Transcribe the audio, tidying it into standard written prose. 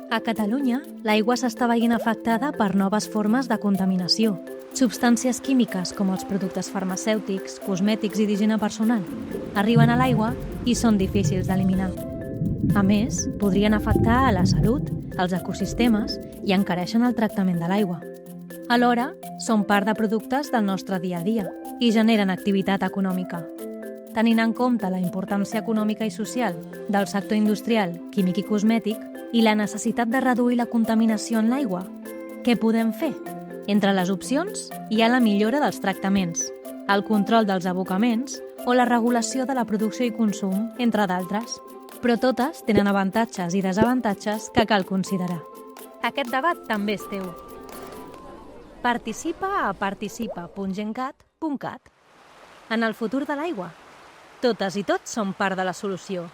A Catalunya, l'aigua s'està veient afectada per noves formes de contaminació. Substàncies químiques com els productes farmacèutics, cosmètics i d'higiene personal arriben a l'aigua i són difícils d'eliminar. A més, podrien afectar a la salut, els ecosistemes i encareixen el tractament de l'aigua. Alhora, són part de productes del nostre dia a dia i generen activitat econòmica. Tenint en compte la importància econòmica i social del sector industrial, químic i cosmètic i la necessitat de reduir la contaminació en l'aigua, què podem fer? Entre les opcions hi ha la millora dels tractaments, el control dels abocaments o la regulació de la producció i consum, entre d'altres. Però totes tenen avantatges i desavantatges que cal considerar. Aquest debat també és teu. Participa a participa.gencat.cat. En el futur de l'aigua, totes i tots som part de la solució.